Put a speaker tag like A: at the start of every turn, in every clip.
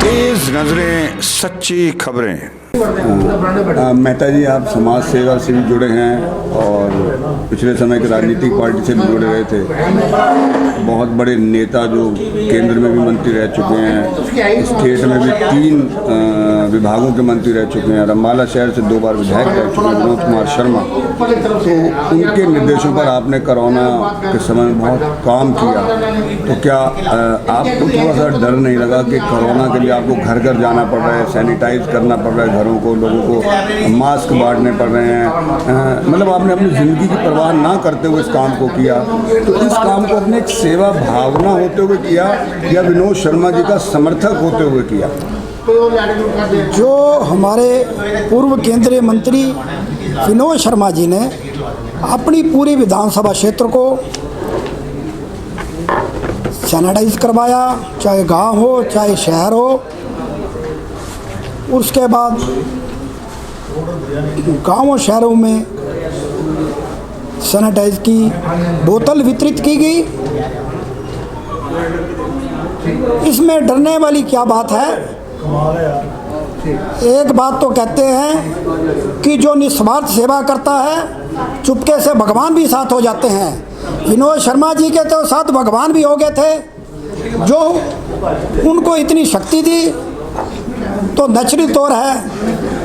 A: तेज नजरें, सच्ची खबरें।
B: मेहता जी, आप समाज सेवा से भी जुड़े हैं और पिछले समय के राजनीतिक पार्टी से भी जुड़े रहे थे। बहुत बड़े नेता जो केंद्र में भी मंत्री रह चुके हैं, स्टेट में भी 3 विभागों के मंत्री रह चुके हैं, अम्बाला शहर से 2 बार विधायक रह चुके हैं, विनोद कुमार शर्मा। तो उनके निर्देशों पर आपने कोरोना के समय में बहुत काम किया, तो क्या आपको थोड़ा सा डर नहीं लगा कि कोरोना के लिए आपको घर घर जाना पड़ रहा है, सैनिटाइज करना पड़ रहा है घरों को, लोगों को मास्क बांटने पड़ रहे हैं, मतलब आपने अपनी ज़िंदगी की परवाह ना करते हुए इस काम को किया, तो इस काम को अपने एक सेवा भावना होते हुए किया या विनोद शर्मा जी का समर्थक होते हुए किया?
C: जो हमारे पूर्व केंद्रीय मंत्री विनोद शर्मा जी ने अपनी पूरी विधानसभा क्षेत्र को सैनिटाइज करवाया, चाहे गांव हो चाहे शहर हो। उसके बाद गांवों शहरों में सैनिटाइज की बोतल वितरित की गई। इसमें डरने वाली क्या बात है? एक बात तो कहते हैं कि जो निस्वार्थ सेवा करता है चुपके से भगवान भी साथ हो जाते हैं। विनोद शर्मा जी के तो साथ भगवान भी हो गए थे, जो उनको इतनी शक्ति दी, तो नेचुरल तौर है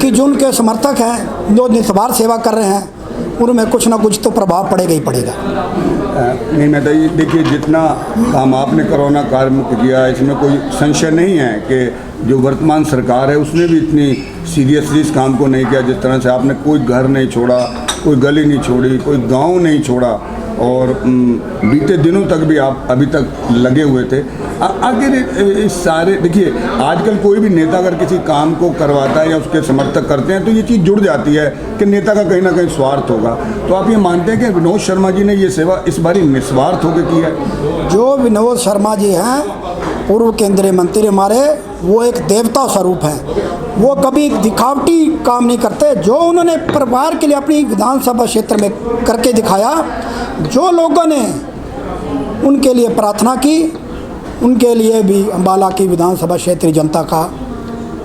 C: कि जो उनके समर्थक हैं, जो निस्वार्थ सेवा कर रहे हैं, उनमें कुछ ना कुछ तो प्रभाव पड़ेगा ही पड़ेगा।
B: नहीं मैं देखिए, जितना काम आपने कोरोना काल में किया, इसमें कोई संशय नहीं है कि जो वर्तमान सरकार है उसने भी इतनी सीरियसली इस काम को नहीं किया। जिस तरह से आपने कोई घर नहीं छोड़ा, कोई गली नहीं छोड़ी, कोई गांव नहीं छोड़ा, और बीते दिनों तक भी आप अभी तक लगे हुए थे। आखिर इस सारे, देखिए आजकल कोई भी नेता अगर किसी काम को करवाता है या उसके समर्थक करते हैं तो ये चीज़ जुड़ जाती है कि नेता का कहीं ना कहीं स्वार्थ होगा। तो आप ये मानते हैं कि विनोद शर्मा जी ने ये सेवा इस बारी निस्वार्थ होकर की है?
C: जो विनोद शर्मा जी हैं, पूर्व केंद्रीय मंत्री हमारे, वो एक देवता स्वरूप हैं। वो कभी दिखावटी काम नहीं करते। जो उन्होंने परिवार के लिए अपनी विधानसभा क्षेत्र में करके दिखाया, जो लोगों ने उनके लिए प्रार्थना की, उनके लिए भी अम्बाला की विधानसभा क्षेत्रीय जनता का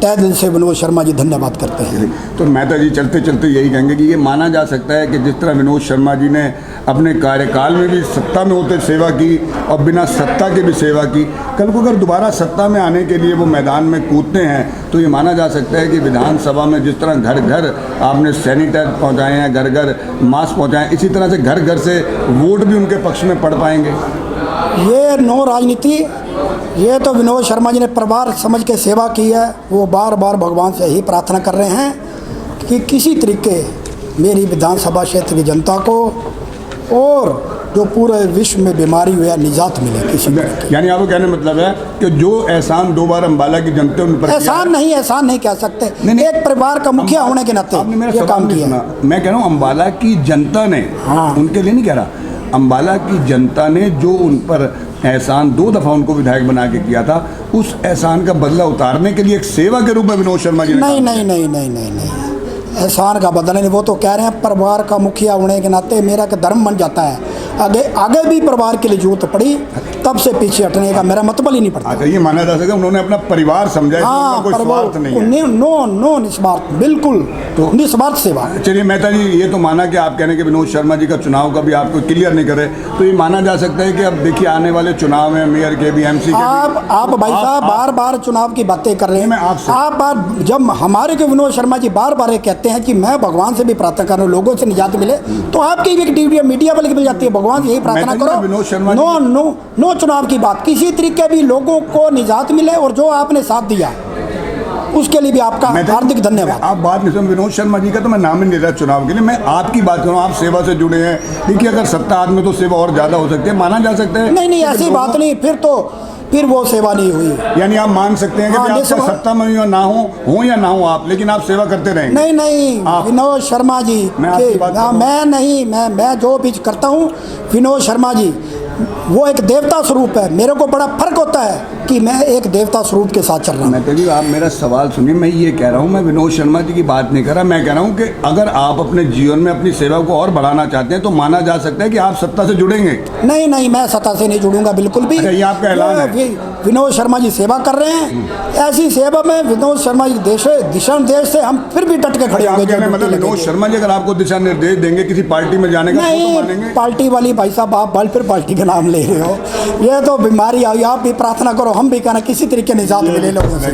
C: तहे दिल से विनोद शर्मा जी धन्यवाद करते हैं।
B: तो मेहता जी, चलते चलते यही कहेंगे कि ये माना जा सकता है कि जिस तरह विनोद शर्मा जी ने अपने कार्यकाल में भी सत्ता में होते सेवा की और बिना सत्ता के भी सेवा की, कल को अगर दोबारा सत्ता में आने के लिए वो मैदान में कूदते हैं तो ये माना जा सकता है कि विधानसभा में जिस तरह घर घर आपने सैनिटाइज पहुँचाए हैं, घर घर मास्क पहुँचाएँ, इसी तरह से घर घर से वोट भी उनके पक्ष में पड़ पाएंगे।
C: ये नो राजनीति, ये तो विनोद शर्मा जी ने परिवार समझ के सेवा की है। वो बार बार भगवान से यही प्रार्थना कर रहे हैं कि किसी तरीके मेरी विधानसभा क्षेत्र की जनता को और जो पूरे विश्व में बीमारी हुई है निजात मिले किसी तरीके।
B: यानी आपको कहने मतलब है कि जो एहसान 2 बार अम्बाला की जनता उन पर
C: एहसान नहीं कह सकते,
B: नहीं,
C: एक परिवार का मुखिया होने के नाते ये काम किया।
B: मैं कह रहा हूँ अम्बाला की जनता ने,
C: हाँ,
B: उनके लिए नहीं कह रहा, अम्बाला की जनता ने जो उन पर एहसान 2 दफ़ा उनको विधायक बना के किया था, उस एहसान का बदला उतारने के लिए एक सेवा के रूप में विनोद शर्मा जी ने
C: नहीं, एहसान का बदला नहीं। वो तो कह रहे हैं परिवार का मुखिया होने के नाते मेरा का धर्म बन जाता है। आगे भी परिवार के लिए जरूरत पड़ी, तब से पीछे हटने का मेरा मतलब ही नहीं पड़ता।
B: ये माना जा सके उन्होंने अपना परिवार समझा,
C: हाँ,
B: कोई स्वार्थ नहीं है।
C: नो निस्वार्थ, बिल्कुल तो निस्वार्थ सेवा।
B: चलिए मेहता जी, ये तो माना कि आप कहने के विनोद शर्मा जी का चुनाव का भी आपको क्लियर नहीं करे, तो ये माना जा सकता है कि अब देखिए आने वाले चुनाव में मेयर के भी, एमसी के,
C: आप भाई साहब बार बार चुनाव की बातें कर रहे हैं। आप जब हमारे को विनोद शर्मा जी बार बार कहते हैं कि मैं भगवान से भी प्रार्थना कर रहा हूँ लोगों से निजात मिले, तो आपकी भी एक मीडिया वाले की मिल जाती है, भगवान से यही प्रार्थना करो।
B: विनोद शर्मा
C: नो चुनाव की बात, किसी तरीके भी लोगों को निजात मिले, और जो आपने साथ दिया उसके लिए भी आपका हार्दिक धन्यवाद।
B: आप बात नहीं सुन, विनोद शर्मा जी का तो मैं नाम ही नहीं ले रहा चुनाव के लिए, मैं आपकी बात कर रहा हूँ। आप सेवा से जुड़े हैं, देखिए अगर सत्ता हाथ में तो सेवा और ज़्यादा हो सकती है, माना जा सकता है।
C: नहीं ऐसी बात नहीं, फिर वो सेवा नहीं हुई।
B: यानी आप मान सकते हैं कि आप सत्ता में ना हो या ना हो आप, लेकिन आप सेवा करते रहेंगे।
C: नहीं विनोद शर्मा जी, मैं जो भी करता हूँ, विनोद शर्मा जी वो एक देवता स्वरूप है। मेरे को बड़ा फर्क होता है कि मैं एक देवता स्वरूप के साथ चल रहा हूँ।
B: मेहता जी आप मेरा सवाल सुनिए, मैं ये कह रहा हूँ, मैं विनोद शर्मा जी की बात नहीं कर रहा, मैं कह रहा हूँ कि अगर आप अपने जीवन में अपनी सेवा को और बढ़ाना चाहते हैं तो माना जा सकता है कि आप सत्ता से जुड़ेंगे।
C: नहीं नहीं, मैं सत्ता से नहीं जुड़ूंगा बिल्कुल भी।
B: अच्छा, ये आपका ऐलान है?
C: विनोद शर्मा जी सेवा कर रहे हैं, ऐसी सेवा में विनोद शर्मा जी दिशा निर्देश से हम फिर भी डट के खड़े
B: आप
C: होंगे।
B: कहने मतलब विनोद शर्मा जी अगर आपको दिशा निर्देश देंगे किसी पार्टी में जाने का तो
C: नहीं,
B: मानेंगे?
C: पार्टी वाली भाई साहब आप बल फिर पार्टी का नाम ले रहे हो, ये तो बीमारी आई। आप भी प्रार्थना करो, हम भी कहना किसी तरीके निजात मिले लोगों से।